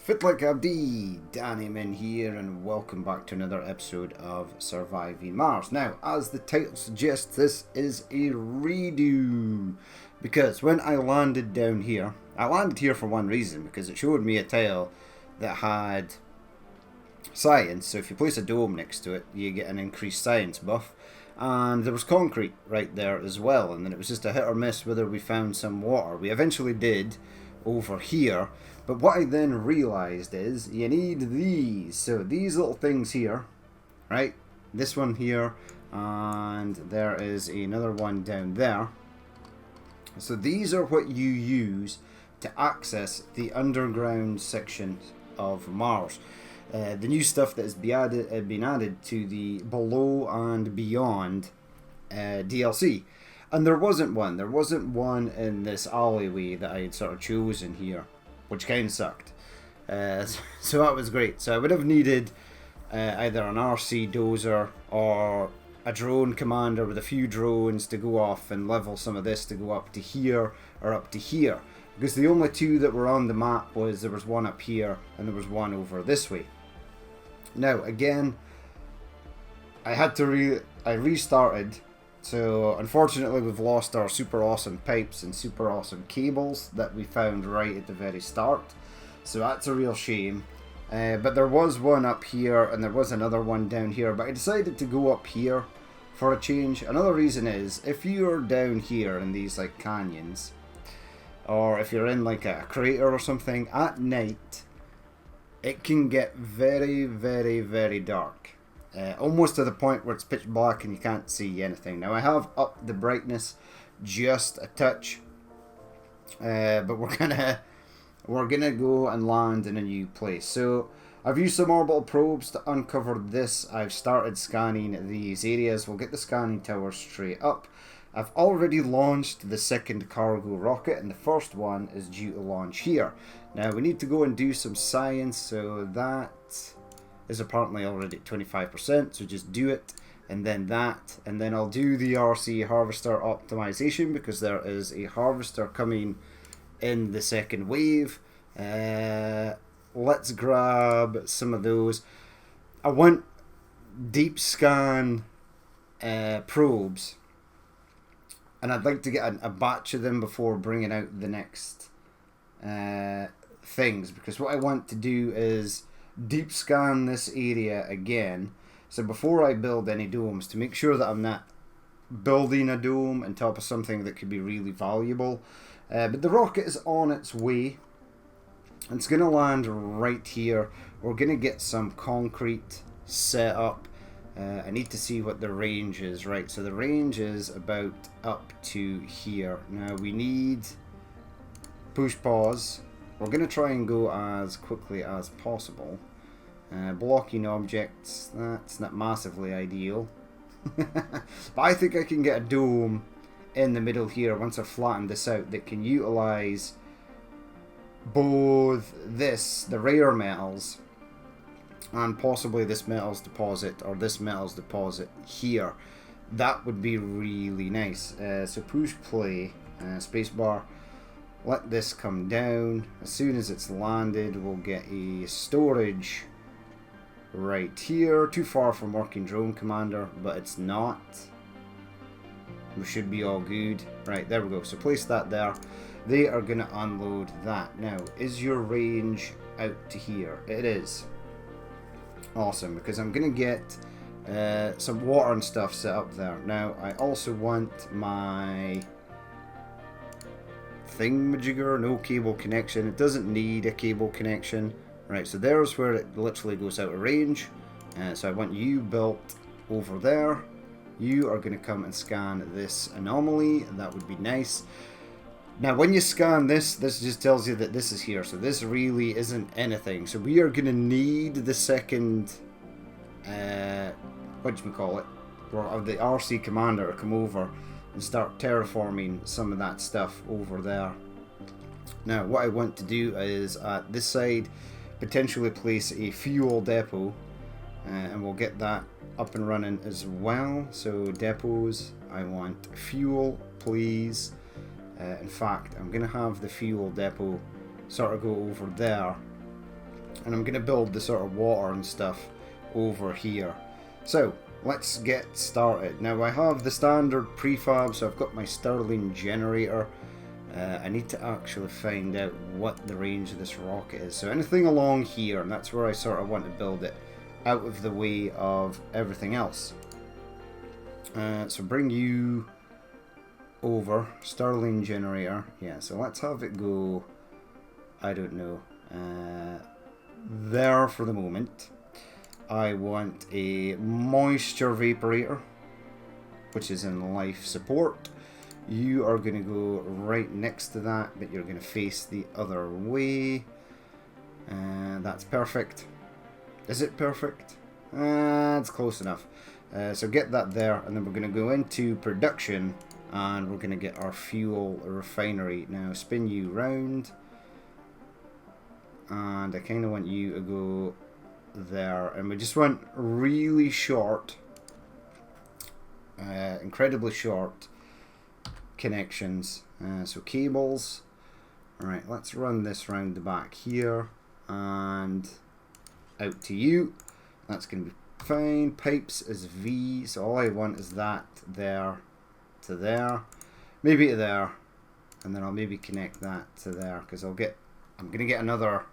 Fit like Abdi, Danny Min here, and welcome back to another episode of Surviving Mars. Now, as the title suggests, this is a redo, because when I landed down here, I landed here for one reason, because it showed me a tile that had science, so if you place a dome next to it, you get an increased science buff, and there was concrete right there as well, and then it was just a hit or miss whether we found some water. We eventually did over here. But what I then realized is you need these. So these little things here, right? This one here, and there is another one down there. So these are what you use to access the underground section of Mars. The new stuff that has been added to the Below and Beyond DLC. And there wasn't one. There wasn't one in this alleyway that I had sort of chosen here, which kind of sucked. So that was great. So I would have needed either an RC dozer or a drone commander with a few drones to go off and level some of this to go up to here or up to here. Because the only two that were on the map was there was one up here and there was one over this way. Now again, I restarted. So unfortunately we've lost our super awesome pipes and super awesome cables that we found right at the very start. So that's a real shame. But there was one up here and there was another one down here. But I decided to go up here for a change. Another reason is if you're down here in these like canyons, or if you're in like a crater or something, at night it can get very, very, very dark. Almost to the point where it's pitch black and you can't see anything. Now I have upped the brightness just a touch, but we're gonna go and land in a new place. So I've used some orbital probes to uncover this. I've started scanning these areas. We'll get the scanning tower straight up. I've already launched the second cargo rocket, and the first one is due to launch here. Now we need to go and do some science, so that is apparently already at 25%, so just do it, and then that, and then I'll do the RC harvester optimization because there is a harvester coming in the second wave. Let's grab some of those. I want deep scan probes, and I'd like to get a batch of them before bringing out the next things, because what I want to do is deep scan this area again. So before I build any domes, to make sure that I'm not building a dome on top of something that could be really valuable. But the rocket is on its way. It's going to land right here. We're going to get some concrete set up. I need to see what the range is. Right, so the range is about up to here. Now we need push pause. We're going to try and go as quickly as possible. Blocking objects, that's not massively ideal. But I think I can get a dome in the middle here once I've flattened this out that can utilize both this, the rare metals, and possibly this metals deposit or this metals deposit here. That would be really nice. So push play, spacebar. Let this come down. As soon as it's landed, we'll get a storage right here. Too far from working drone commander, but it's not. We should be all good. Right, there we go. So place that there. They are going to unload that. Now, is your range out to here? It is. Awesome, because I'm going to get some water and stuff set up there. Now, I also want my thingamajigger, no cable connection. It doesn't need a cable connection. Right, so there's where it literally goes out of range. So I want you built over there. You are going to come and scan this anomaly, and that would be nice. Now when you scan this just tells you that this is here, so this really isn't anything. So we are going to need the second, whatchamacallit, or the RC commander to come over and start terraforming some of that stuff over there. Now what I want to do is at this side potentially place a fuel depot, and we'll get that up and running as well. So depots, I want fuel please. In fact, I'm going to have the fuel depot sort of go over there And I'm going to build the sort of water and stuff over here. So, let's get started. Now, I have the standard prefab, so I've got my Stirling generator. I need to actually find out what the range of this rocket is. So anything along here, and that's where I sort of want to build it, out of the way of everything else. So bring you over, Stirling generator. Yeah, so let's have it go, I don't know, there for the moment. I want a moisture vaporator, which is in life support. You are going to go right next to that, but you're going to face the other way. That's perfect. Is it perfect? It's close enough. So get that there, and then we're going to go into production, and we're going to get our fuel refinery. Now spin you round, and I kind of want you to go there, and we just want really short, incredibly short connections. So cables. Alright, let's run this round the back here and out to you. That's going to be fine. Pipes is V, so all I want is that there to there, maybe to there, and then I'll maybe connect that to there, because I'm going to get another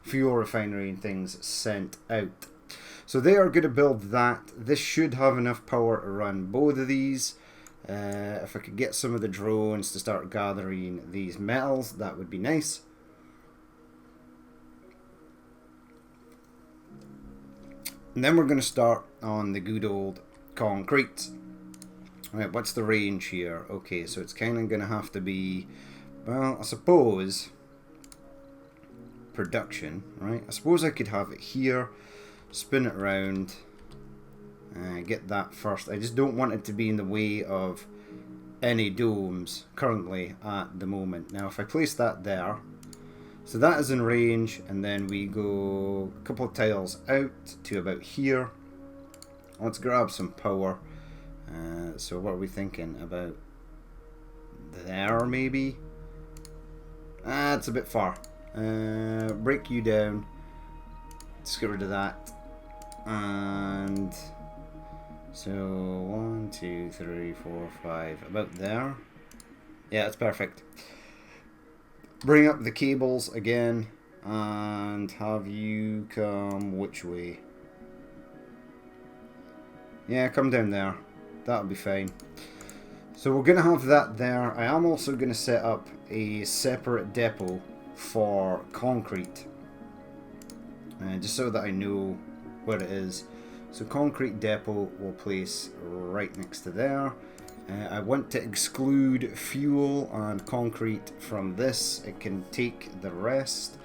fuel refinery and things sent out. So they are going to build that. This should have enough power to run both of these. If I could get some of the drones to start gathering these metals, that would be nice. And then we're going to start on the good old concrete. Right, what's the range here? Okay, so it's kind of going to have to be, well, I suppose production, right? I suppose I could have it here, spin it round, get that first. I just don't want it to be in the way of any domes currently at the moment. Now if I place that there, so that is in range, and then we go a couple of tiles out to about here. Let's grab some power. So what are we thinking about there, maybe? It's a bit far. Break you down. Let's get rid of that. And so 1, 2, 3, 4, 5, about there. Yeah, that's perfect. Bring up the cables again and have you come which way? Yeah, come down there. That'll be fine. So we're going to have that there. I am also going to set up a separate depot for concrete, just so that I know where it is. So concrete depot will place right next to there. I want to exclude fuel and concrete from this. It can take the rest.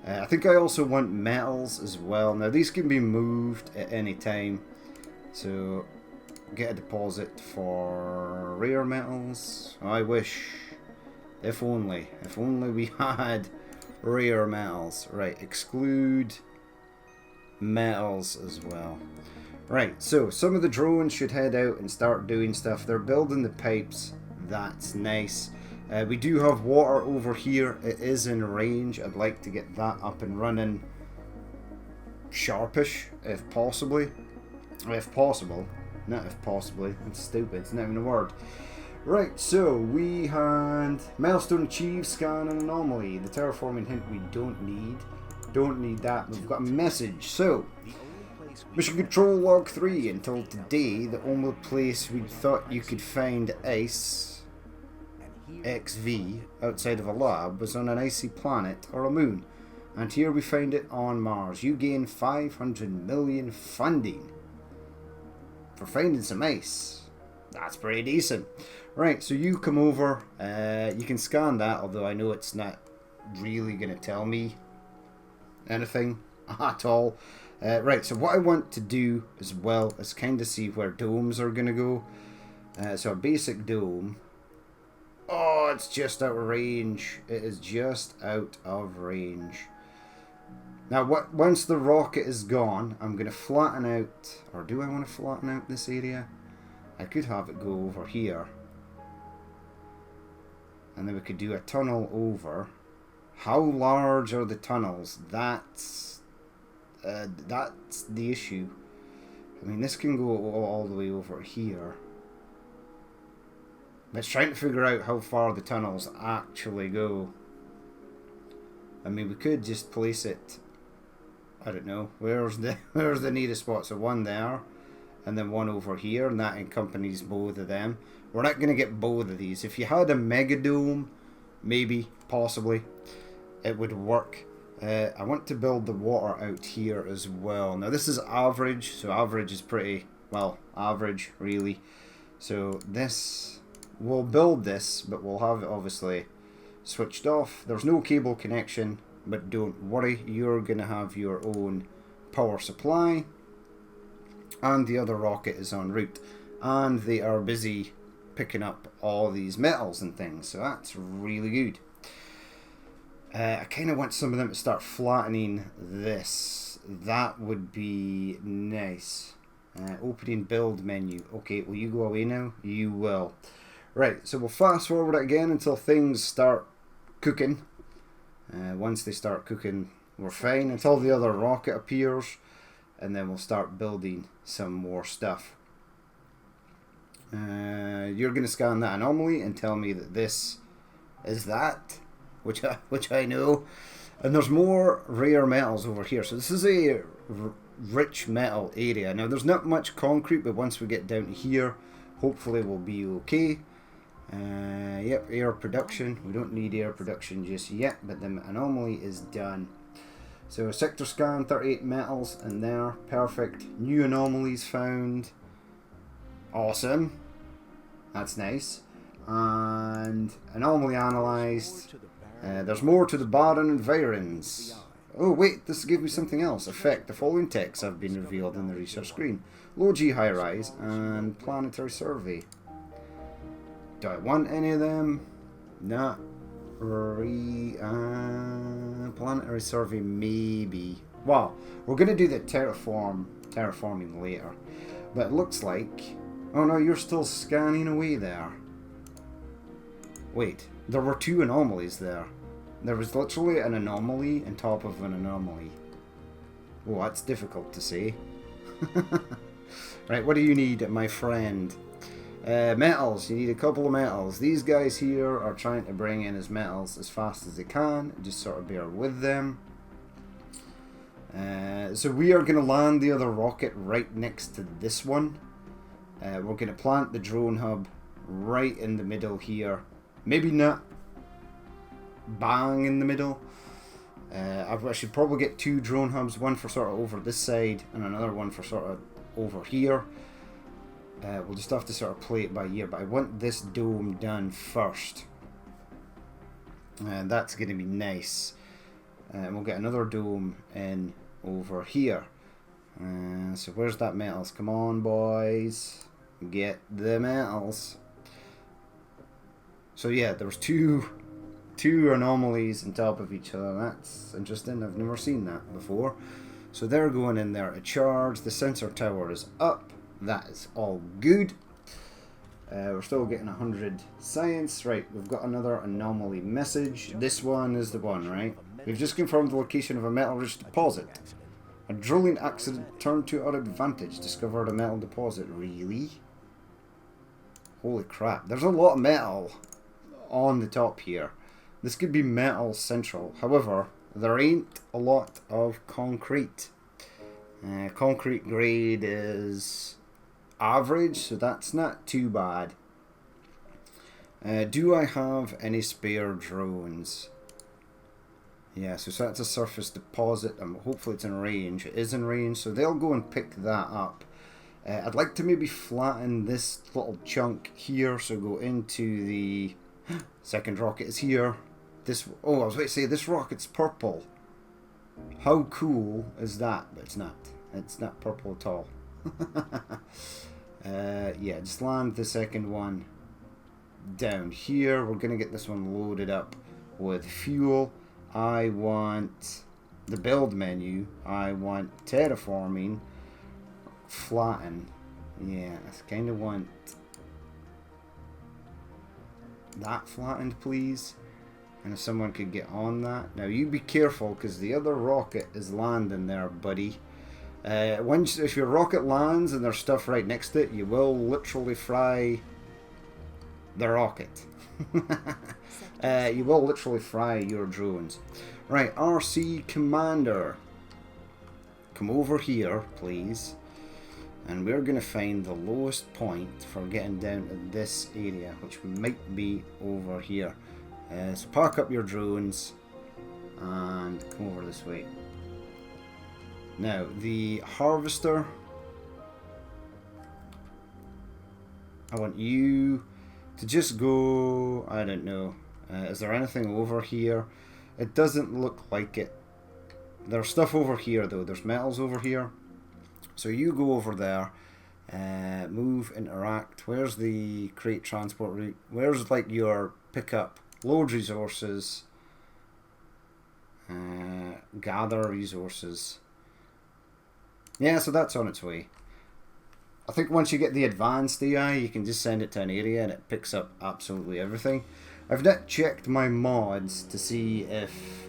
I think I also want metals as well. Now these can be moved at any time. So get a deposit for rare metals. I wish. If only we had rare metals. Right, exclude metals as well. Right, so some of the drones should head out and start doing stuff. They're building the pipes. That's nice. We do have water over here. It is in range. I'd like to get that up and running sharpish, if possibly. If possible. Not if possibly. It's stupid. It's not even a word. Right, so we had milestone achieved, scan an anomaly. The terraforming hint we don't need. Don't need that. We've got a message. So, mission control log 3. Until today, the only place we thought you could find ice, XV, outside of a lab was on an icy planet or a moon. And here we find it on Mars. You gain 500 million funding for finding some ice. That's pretty decent. Right, so you come over, you can scan that, although I know it's not really going to tell me anything at all. Right, so what I want to do as well is kind of see where domes are going to go. So a basic dome. Oh, it's just out of range. It is just out of range. Now, once the rocket is gone, I'm going to flatten out, or do I want to flatten out this area? I could have it go over here. And then we could do a tunnel over. How large are the tunnels? That's That's the issue. I mean, this can go all the way over here. But it's trying to figure out how far the tunnels actually go. I mean, we could just place it, I don't know, where's the nearest spot? So one there, and then one over here, and that accompanies both of them. We're not going to get both of these. If you had a mega dome, maybe, possibly, it would work. I want to build the water out here as well. Now this is average, so average is pretty, well, average really. So this, we'll build this, but we'll have it obviously switched off. There's no cable connection, but don't worry, you're going to have your own power supply. And the other rocket is en route. And they are busy picking up all these metals and things, so that's really good. I kind of want some of them to start flattening this. That would be nice. Opening build menu. Okay, will you go away now? You will. Right, so we'll fast forward it again until things start cooking. Once they start cooking, we're fine until the other rocket appears, and then we'll start building some more stuff. You're going to scan that anomaly and tell me that this is that, which I know. And there's more rare metals over here. So this is a rich metal area. Now there's not much concrete, but once we get down to here, hopefully we'll be okay. Yep, air production. We don't need air production just yet, but the anomaly is done. So sector scan, 38 metals in there. Perfect. New anomalies found. Awesome. That's nice. And anomaly analysed. There's more to the Baron environs. Oh wait, this gave me something else. Effect. The following texts have been revealed in the research screen. Low G high rise and planetary survey. Do I want any of them? Not planetary survey maybe. Well, we're going to do the terraforming later. But it looks like... Oh no, you're still scanning away there. Wait, there were two anomalies there. There was literally an anomaly on top of an anomaly. Oh, that's difficult to say. Right, what do you need, my friend? Metals. You need a couple of metals. These guys here are trying to bring in as metals as fast as they can. Just sort of bear with them. So we are going to land the other rocket right next to this one. We're going to plant the drone hub right in the middle here. Maybe not bang in the middle. I should probably get two drone hubs, one for sort of over this side and another one for sort of over here. We'll just have to sort of play it by ear, but I want this dome done first. And that's going to be nice. And we'll get another dome in over here. So where's that metals? Come on, boys. Get the metals. So yeah, there was two anomalies on top of each other. That's interesting. I've never seen that before. So they're going in there to charge. The sensor tower is up. That is all good. We're still getting 100 science. Right, we've got another anomaly message. This one is the one, right? We've just confirmed the location of a metal-rich deposit. A drilling accident turned to our advantage. Discovered a metal deposit. Really? Holy crap. There's a lot of metal on the top here. This could be metal central. However, there ain't a lot of concrete. Concrete grade is average, so that's not too bad. Do I have any spare drones? Yeah, so that's a surface deposit. Hopefully it's in range. It is in range, so they'll go and pick that up. I'd like to maybe flatten this little chunk here, so go into the second rocket is here. This, oh, I was going to say this rocket's purple. How cool is that? But it's not. It's not purple at all. Yeah, just land the second one down here. We're going to get this one loaded up with fuel. I want the build menu. I want terraforming. Flatten. Yeah, I kind of want that flattened, please. And if someone could get on that. Now you be careful, because the other rocket is landing there, buddy. If your rocket lands and there's stuff right next to it, you will literally fry the rocket. You will literally fry your drones. Right, RC Commander. Come over here, please. And we're going to find the lowest point for getting down to this area, which might be over here. So park up your drones and come over this way. Now, the harvester, I want you to just go, I don't know, is there anything over here? It doesn't look like it. There's stuff over here though, there's metals over here. So you go over there, move, interact. Where's the crate transport route? Where's like your pickup? Load resources, gather resources. Yeah, so that's on its way. I think once you get the advanced AI, you can just send it to an area and it picks up absolutely everything. I've not checked my mods to see if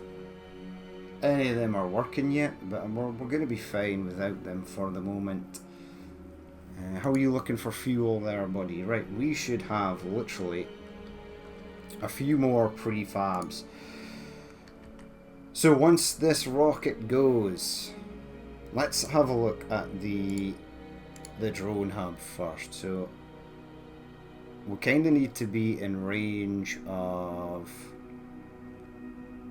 any of them are working yet, but we're going to be fine without them for the moment. How are you looking for fuel there, buddy? Right, we should have literally a few more prefabs. So once this rocket goes, let's have a look at the drone hub first. So we kind of need to be in range of...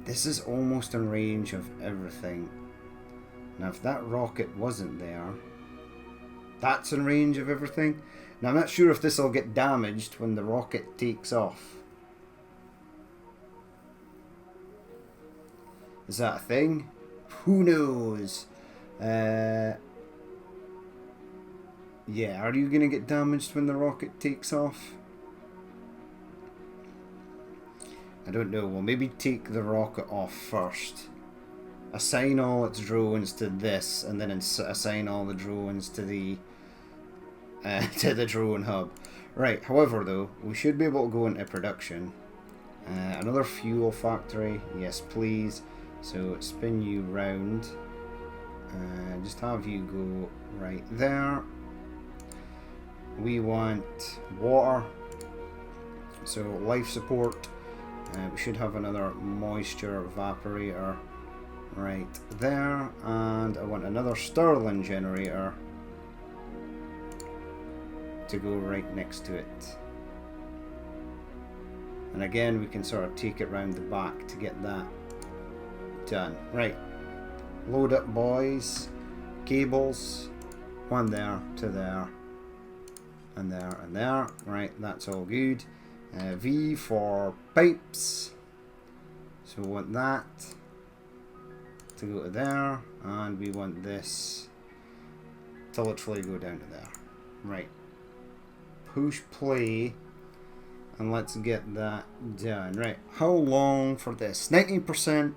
This is almost in range of everything. Now if that rocket wasn't there, that's in range of everything. Now I'm not sure if this will get damaged when the rocket takes off. Is that a thing? Who knows? Yeah, are you going to get damaged when the rocket takes off? I don't know. Well, maybe take the rocket off first. Assign all its drones to this, and then assign all the drones to the drone hub. Right, however though, we should be able to go into production. Another fuel factory, yes please. So spin you round. Just have you go right there. We want water. So life support. We should have another moisture evaporator right there. And I want another Stirling generator to go right next to it. And again, we can sort of take it round the back to get that done. Right, load up boys. Cables, one there to there, and there and there. Right, that's all good. V for pipes, so we want that to go to there, and we want this to literally go down to there. Right, push play, and let's get that done. Right, how long for this? 19%.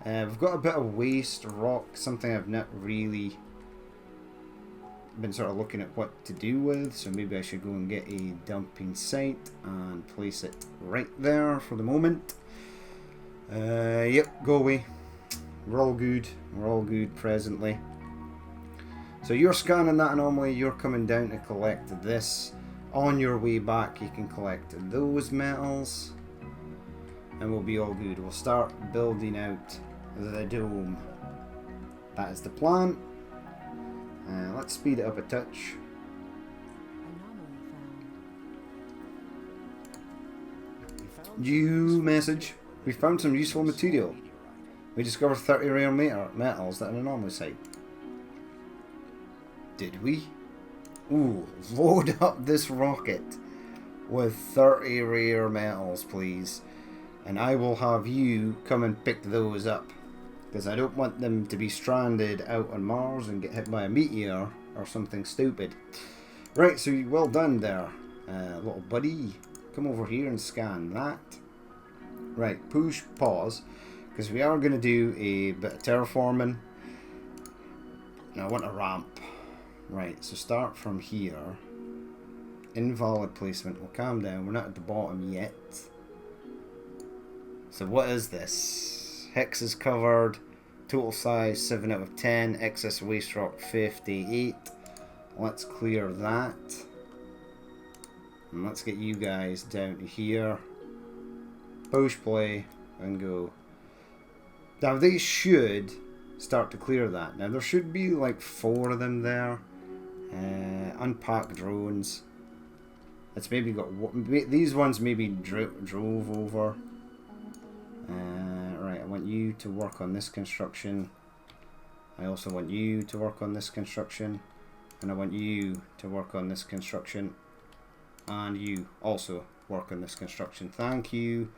We've got a bit of waste rock, something I've not really been sort of looking at what to do with, so maybe I should go and get a dumping site and place it right there for the moment. Yep, go away. We're all good. We're all good presently. So you're scanning that anomaly, you're coming down to collect this. On your way back, you can collect those metals, and we'll be all good. We'll start building out the dome. That is the plan. Let's speed it up a touch. New message. We found some useful material. We discovered 30 rare metals at an anomaly site. Did we? Ooh, load up this rocket with 30 rare metals, please. And I will have you come and pick those up. Because I don't want them to be stranded out on Mars and get hit by a meteor or something stupid. Right, so well done there, little buddy. Come over here and scan that. Right, push pause. Because we are going to do a bit of terraforming. Now I want a ramp. Right, so start from here. Invalid placement. We'll calm down. We're not at the bottom yet. So what is this? Hex is covered. Total size 7 out of 10. Excess waste rock 58. Let's clear that. And let's get you guys down to here. Push play and go. Now they should start to clear that. Now there should be like 4 of them there. Unpack drones. It's maybe got these ones maybe drove over. Right, I want you to work on this construction. I also want you to work on this construction. And I want you to work on this construction. And you also work on this construction. Thank you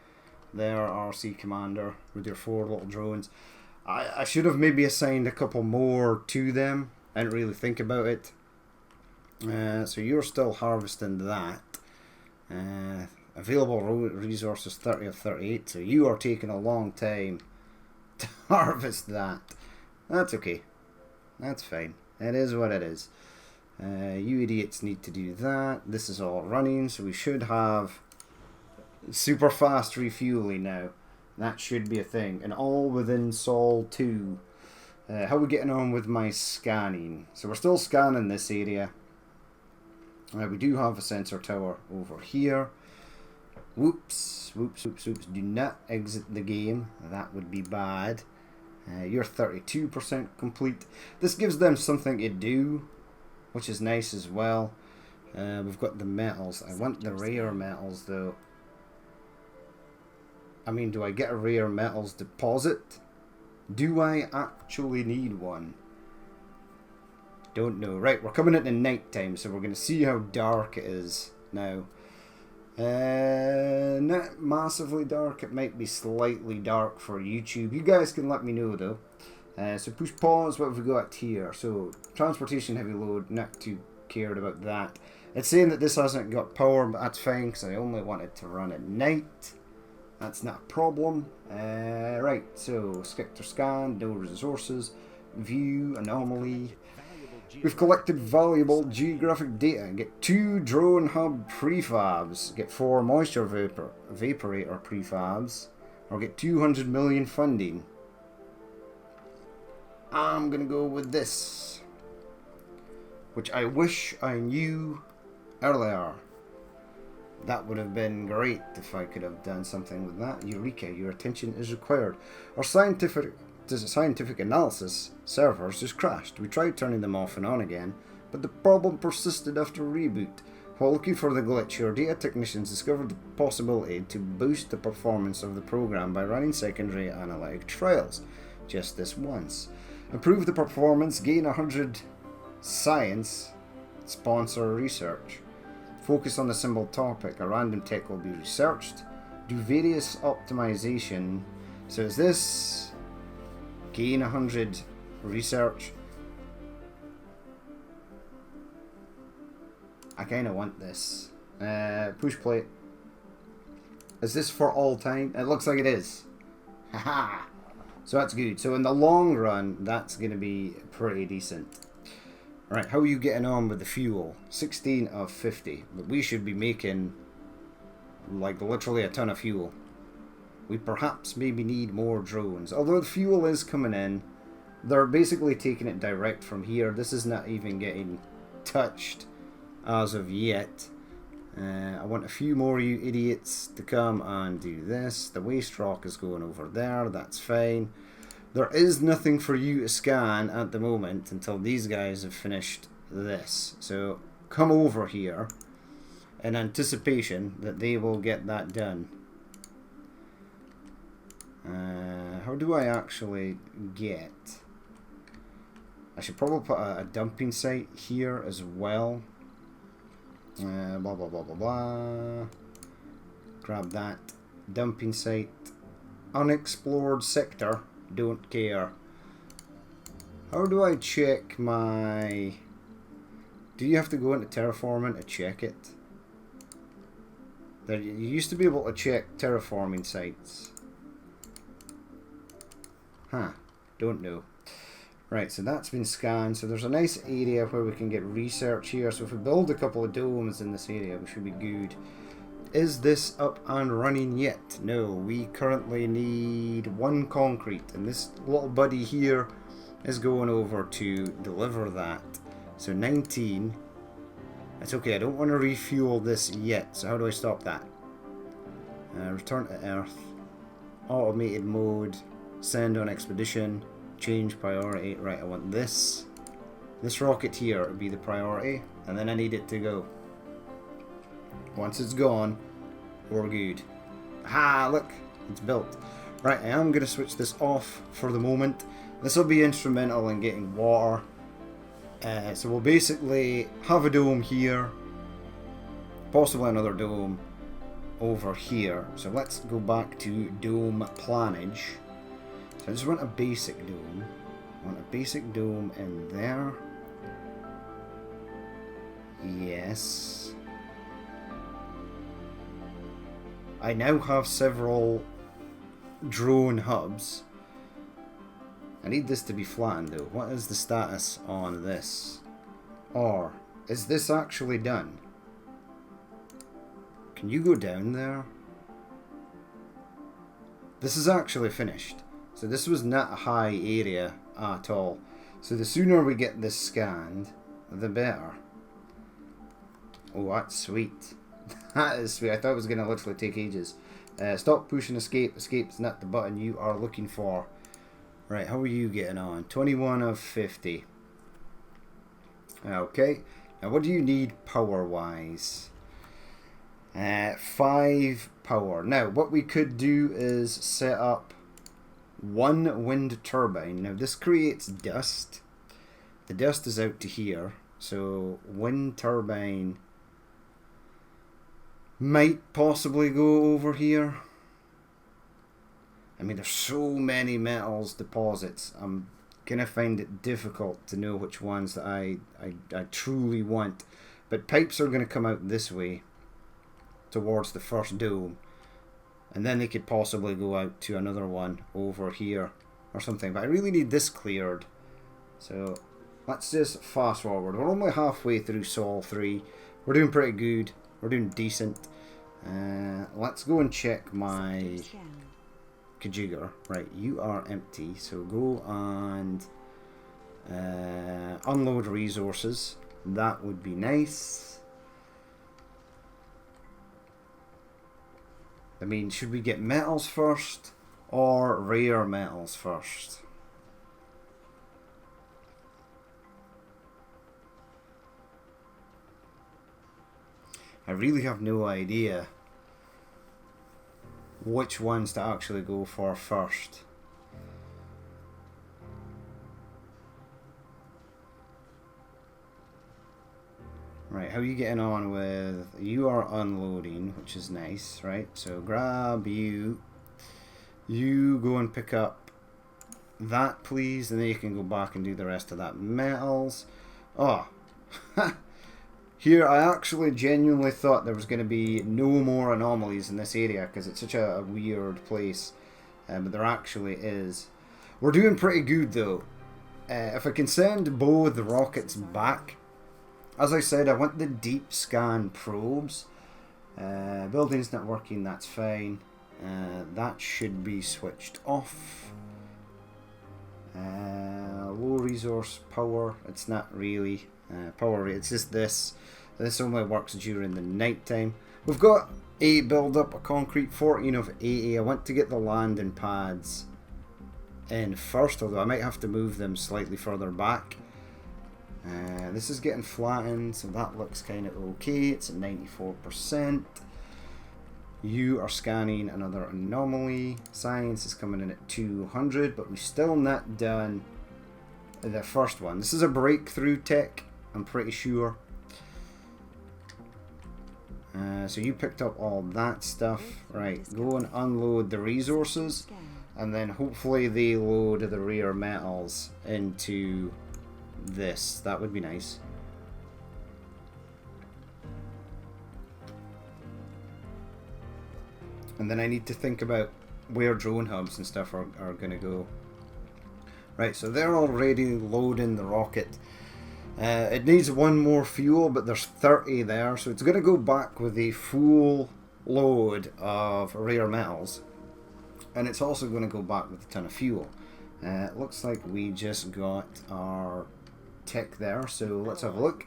there, RC Commander, with your 4 little drones. I should have maybe assigned a couple more to them. I didn't really think about it. So you're still harvesting that. Available resources 30 of 38, so you are taking a long time to harvest that. That's okay. That's fine. It is what it is. You idiots need to do that. This is all running, so we should have super fast refueling now. That should be a thing. And all within Sol 2. How are we getting on with my scanning? So we're still scanning this area. We do have a sensor tower over here. Whoops, whoops, whoops, whoops. Do not exit the game. That would be bad. You're 32% complete. This gives them something to do, which is nice as well. We've got the metals. I want the rare metals though. I mean, do I get a rare metals deposit? Do I actually need one? Don't know. Right, we're coming into night time, so we're going to see how dark it is now. Not massively dark. It might be slightly dark for YouTube. You guys can let me know though. So push pause. What have we got here? So transportation heavy load. Not too cared about that. It's saying that this hasn't got power, but that's fine because I only want it to run at night. That's not a problem. Right. So sector scan. No resources. View anomaly. We've collected valuable geographic data. Get 2 drone hub prefabs. Get 4 moisture vaporator prefabs. Or get 200 million funding. I'm going to go with this. Which I wish I knew earlier. That would have been great if I could have done something with that. Eureka, your attention is required. Our scientific analysis servers just crashed. We tried turning them off and on again, but the problem persisted after reboot. While looking for the glitch, your data technicians discovered the possibility to boost the performance of the program by running secondary analytic trials. Just this once. Improve the performance, gain 100 science, sponsor research. Focus on a simple topic. A random tech will be researched. Do various optimization. So is this... Gain 100 research. I kind of want this. Push play. Is this for all time? It looks like it is. Haha. So that's good. So in the long run, that's going to be pretty decent. Right, how are you getting on with the fuel? 16 of 50. But we should be making like literally a ton of fuel. We perhaps maybe need more drones. Although the fuel is coming in, they're basically taking it direct from here. This is not even getting touched as of yet. I want a few more you idiots to come and do this. The waste rock is going over there. That's fine. There is nothing for you to scan at the moment until these guys have finished this. So come over here in anticipation that they will get that done. How do I actually get... I should probably put a dumping site here as well. Blah blah blah blah blah. Grab that. Dumping site. Unexplored sector. Don't care. How do I check my... Do you have to go into terraforming to check it? There, you used to be able to check terraforming sites. Huh, don't know. Right, so that's been scanned. So there's a nice area where we can get research here. So if we build a couple of domes in this area, we should be good. is this up and running yet? No, we currently need 1 concrete, and this little buddy here is going over to deliver that. So 19. That's okay, I don't want to refuel this yet, so how do I stop that? Return to Earth. Automated mode. Send on expedition. Change priority. Right, I want this. This rocket here would be the priority, and then I need it to go. Once it's gone, we're good. Ah, look, it's built. Right, I am going to switch this off for the moment. This will be instrumental in getting water. So we'll basically have a dome here, possibly another dome over here. So let's go back to dome planage. So I just want a basic dome. I want a basic dome in there. Yes. I now have several drone hubs. I need this to be flattened though. What is the status on this? Or is this actually done? Can you go down there? This is actually finished. So this was not a high area at all. So the sooner we get this scanned, the better. Oh, that's sweet. That is sweet. I thought it was going to literally take ages. Stop pushing escape. Escape is not the button you are looking for. Right, how are you getting on? 21 of 50. Okay. Now what do you need power-wise? 5 power. Now, what we could do is set up 1 wind turbine. Now, this creates dust. The dust is out to here. So, wind turbine might possibly go over here. I mean, there's so many metals deposits. I'm gonna find it difficult to know which ones that I truly want. But pipes are gonna come out this way towards the first dome, and then they could possibly go out to another one over here or something. But I really need this cleared. So let's just fast forward. We're only halfway through Sol 3. We're doing pretty good. We're doing decent. Let's go and check my Kajigger. Right, you are empty, so go and unload resources. That would be nice. I mean, should we get metals first or rare metals first? I really have no idea which ones to actually go for first. Right, how are you getting on with... You are unloading, which is nice, right? So grab you. You go and pick up that, please, and then you can go back and do the rest of that. Metals. Oh. Here, I actually genuinely thought there was going to be no more anomalies in this area because it's such a weird place. But there actually is. We're doing pretty good, though. If I can send both the rockets back... As I said, I want the deep scan probes. Building's not working, that's fine. That should be switched off. Low resource power, it's not really power rate, it's just this. This only works during the night time. We've got a build up of concrete, 14 of 80. I want to get the landing pads in first, although I might have to move them slightly further back. This is getting flattened, so that looks kind of okay. It's at 94%. You are scanning another anomaly. Science is coming in at 200, but we've still not done the first one. This is a breakthrough tech, I'm pretty sure. So you picked up all that stuff. Right, go and unload the resources, and then hopefully they load the rare metals into this. That would be nice. And then I need to think about where drone hubs and stuff are going to go. Right, so they're already loading the rocket. It needs 1 more fuel, but there's 30 there, so it's going to go back with a full load of rare metals, and it's also going to go back with a ton of fuel. It looks like we just got our tick there, so let's have a look.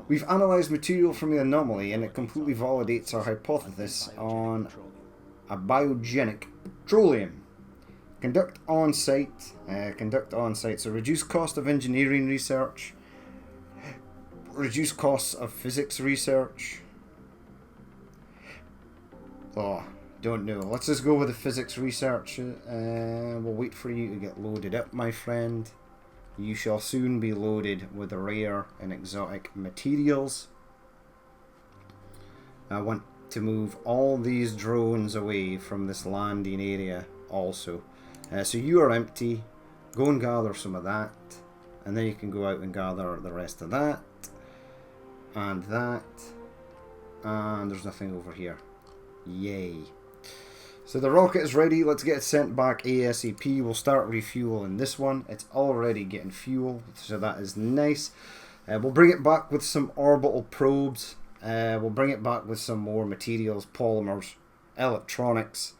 We've analysed material from the anomaly, and it completely validates our hypothesis on a biogenic petroleum. Conduct on-site, so reduce cost of engineering research, reduce costs of physics research. Oh, don't know. Let's just go with the physics research. We'll wait for you to get loaded up, my friend. You shall soon be loaded with rare and exotic materials. I want to move all these drones away from this landing area also. So you are empty. Go and gather some of that. And then you can go out and gather the rest of that. And that. And there's nothing over here. Yay. So the rocket is ready. Let's get it sent back ASAP. We'll start refueling this one. It's already getting fuel, so that is nice. We'll bring it back with some orbital probes. We'll bring it back with some more materials, polymers, electronics.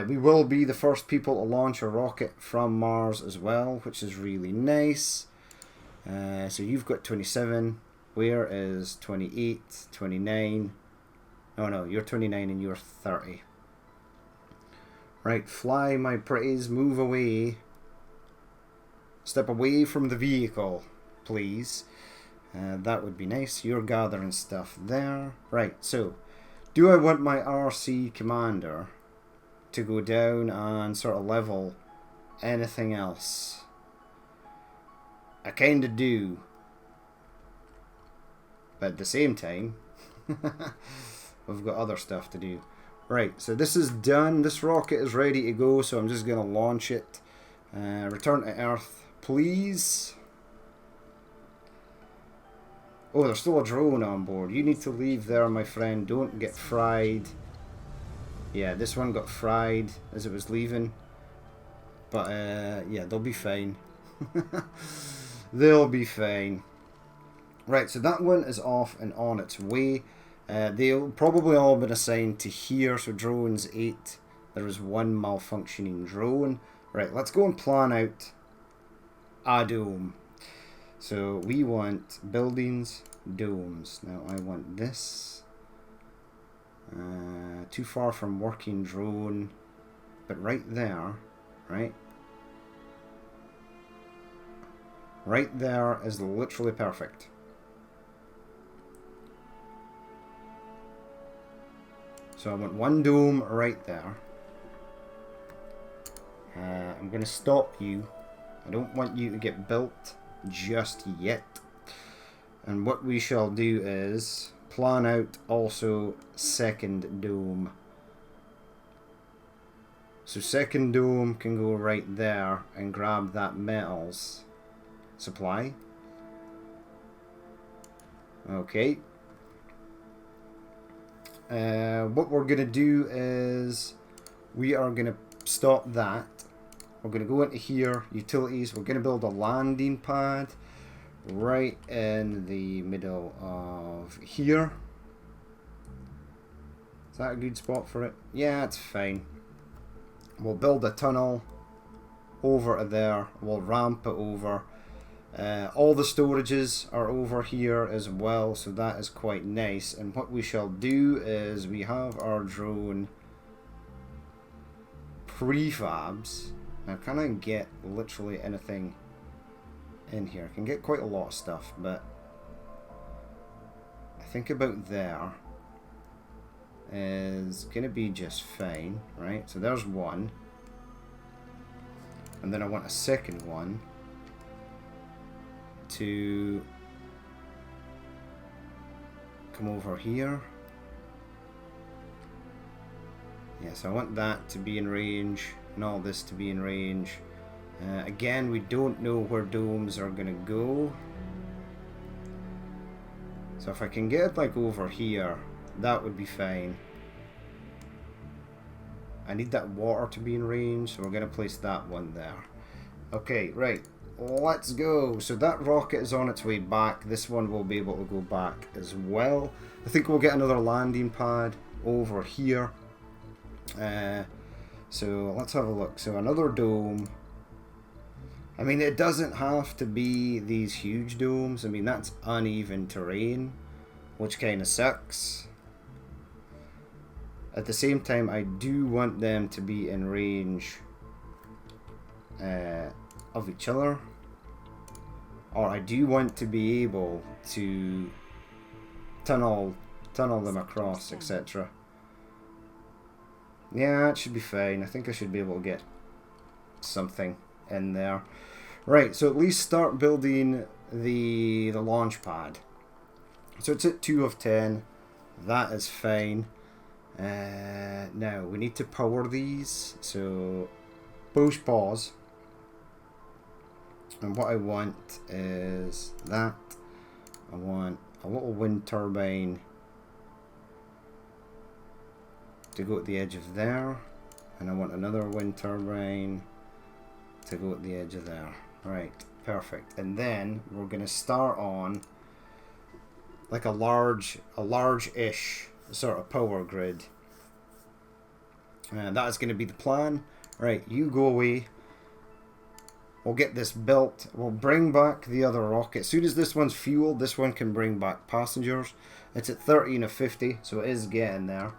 We will be the first people to launch a rocket from Mars as well, which is really nice. So you've got 27. Where is 28, 29? Oh no, you're 29 and you're 30. Right, fly my pretties, move away. Step away from the vehicle, please. That would be nice. You're gathering stuff there. Right, so, do I want my RC commander to go down and sort of level anything else? I kinda do. But at the same time, we've got other stuff to do. Right, so this is done. This rocket is ready to go, so I'm just going to launch it. Return to Earth, please. Oh, there's still a drone on board. You need to leave there, my friend. Don't get fried. Yeah, this one got fried as it was leaving. But, yeah, they'll be fine. They'll be fine. Right, so that one is off and on its way. They'll probably all been assigned to here, so drones 8. There is one malfunctioning drone. Right, let's go and plan out a dome. So we want buildings, domes. Now I want this. Too far from working drone, but right there, right? Right there is literally perfect. So I want one dome right there. I'm going to stop you. I don't want you to get built just yet. And what we shall do is plan out also second dome. So second dome can go right there and grab that metals supply. Okay. What we're going to do is we are going to stop that. We're going to go into here, utilities. We're going to build a landing pad right in the middle of here. Is that a good spot for it? Yeah, it's fine. We'll build a tunnel over to there. We'll ramp it over. All the storages are over here as well, so that is quite nice. And what we shall do is we have our drone prefabs. Now, can I get literally anything in here? I can get quite a lot of stuff, but I think about there is going to be just fine, right? So there's one. And then I want a second one to come over here. Yes, I want that to be in range and all this to be in range. Again, we don't know where domes are gonna go. So if I can get it like over here, that would be fine. I need that water to be in range, so we're gonna place that one there. Okay, right. Let's go. So that rocket is on its way back. This one will be able to go back as well. I think we'll get another landing pad over here. So let's have a look. So another dome. I mean, it doesn't have to be these huge domes. I mean, that's uneven terrain, which kind of sucks. At the same time, I do want them to be in range of each other. Or I do want to be able to tunnel them across, etc. Yeah, it should be fine. I think I should be able to get something in there. Right, so at least start building the launch pad. So it's at 2 of 10. That is fine. Now we need to power these. So push pause. And what I want is that. I want a little wind turbine to go at the edge of there. And I want another wind turbine to go at the edge of there. Right, perfect. And then we're going to start on like a large-ish sort of power grid. And that is going to be the plan. Right, you go away. We'll get this built. We'll bring back the other rocket. As soon as this one's fueled, this one can bring back passengers. It's at 13 of 50, so it is getting there.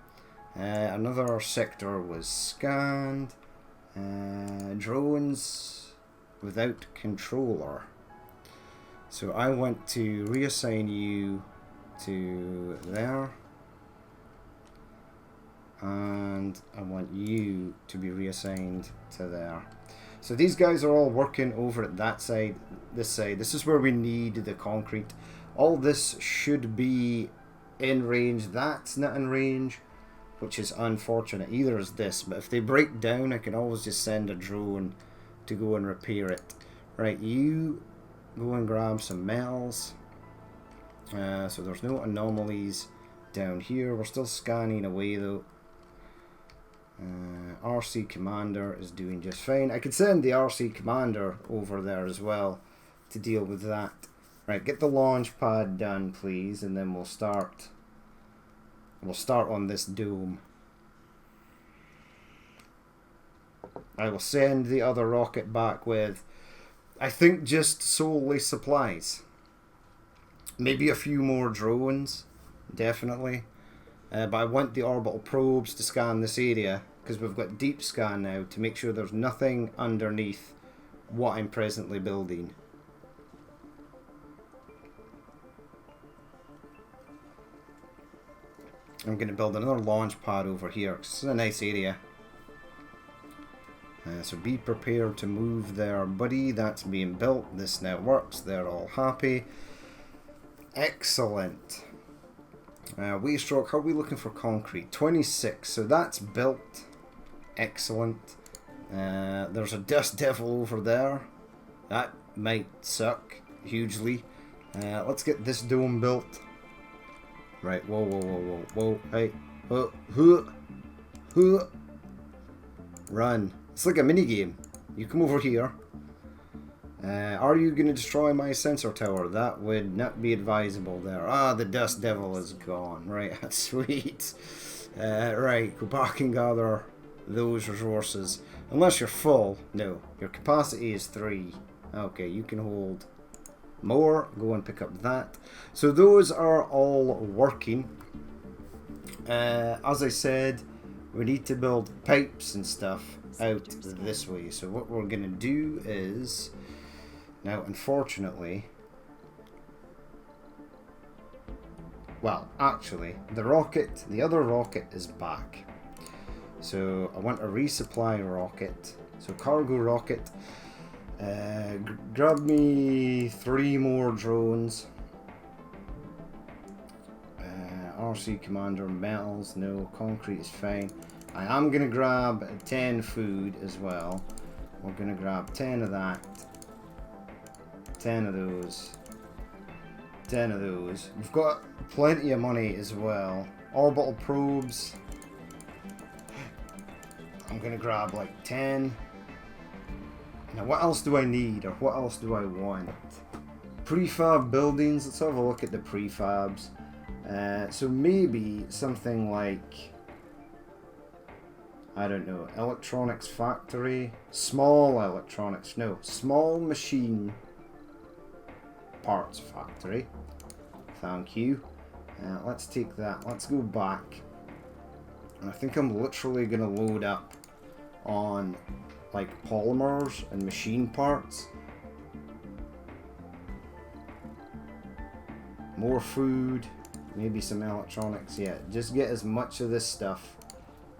Another sector was scanned. Drones without controller. So I want to reassign you to there. And I want you to be reassigned to there. So these guys are all working over at that side, this side. This is where we need the concrete. All this should be in range. That's not in range, which is unfortunate. Either is this, but if they break down, I can always just send a drone to go and repair it. Right, you go and grab some metals. So there's no anomalies down here. We're still scanning away though. RC Commander is doing just fine. I could send the RC Commander over there as well to deal with that. Right, get the launch pad done please, and then we'll start on this dome. I will send the other rocket back with, I think, just solely supplies. Maybe a few more drones, definitely. But I want the orbital probes to scan this area, because we've got deep scan now to make sure there's nothing underneath what I'm presently building. I'm going to build another launch pad over here, 'cause it's a nice area. So be prepared to move there, buddy. That's being built. This now works. They're all happy. Excellent. Waste stroke. How are we looking for concrete? 26. So that's built. Excellent. There's a dust devil over there. That might suck hugely. Let's get this dome built. Right. Whoa, whoa, whoa, whoa, whoa. Hey. Run. It's like a mini game. You come over here. Are you going to destroy my sensor tower? That would not be advisable there. Ah, the dust devil is gone. Right, that's sweet. Right, go back and gather those resources. Unless you're full. No, your capacity is 3. Okay, you can hold more. Go and pick up that. So those are all working. As I said, we need to build pipes and stuff out this way. So what we're going to do is, now unfortunately, well actually the other rocket is back. So I want a resupply rocket. So cargo rocket, grab me 3 more drones. RC Commander, metals, no, concrete is fine. I am going to grab 10 food as well. We're going to grab 10 of that, 10 of those, 10 of those. We've got plenty of money as well. Orbital probes. I'm going to grab like 10. Now what else do I need, or what else do I want? Prefab buildings. Let's have a look at the prefabs. So maybe something like I don't know, electronics factory, small electronics, no, small machine parts factory. Thank you. Let's take that. Let's go back. And I think I'm literally going to load up on like polymers and machine parts. More food, maybe some electronics. Yeah, just get as much of this stuff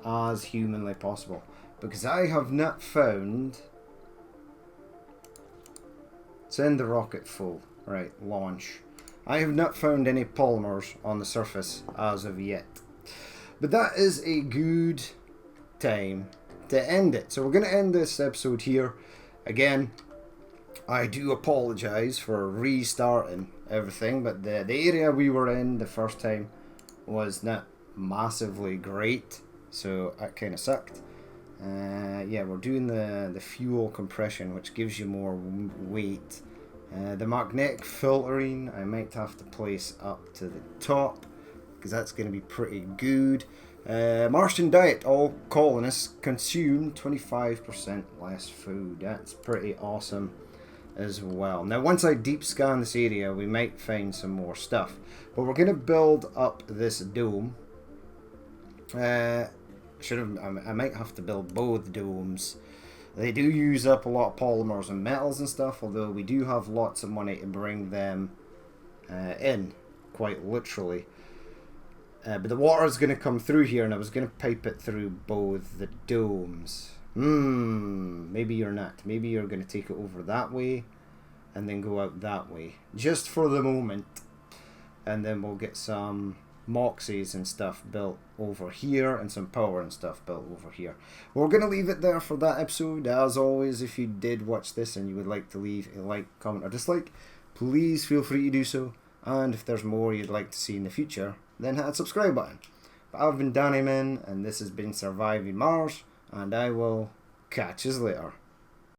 as humanly possible, because I have not found... Send the rocket full. Right, launch. I have not found any polymers on the surface as of yet. But that is a good time to end it. So we're going to end this episode here. Again, I do apologise for restarting everything, but the area we were in the first time was not massively great, so that kind of sucked. Yeah, we're doing the fuel compression, which gives you more weight. The magnetic filtering I might have to place up to the top, because that's going to be pretty good. Martian diet, all colonists consume 25% less food. That's pretty awesome as well. Now once I deep scan this area, we might find some more stuff, but we're going to build up this dome. I might have to build both domes. They do use up a lot of polymers and metals and stuff, although we do have lots of money to bring them in, quite literally. But the water is going to come through here, and I was going to pipe it through both the domes. Maybe you're not. Maybe you're going to take it over that way and then go out that way, just for the moment. And then we'll get some Moxies and stuff built over here, and some power and stuff built over here. We're going to leave it there for that episode. As always, if you did watch this and you would like to leave a like, comment or dislike, please feel free to do so. And if there's more you'd like to see in the future, then hit that subscribe button. But I've been Danny Man, and this has been Surviving Mars, and I will catch you later.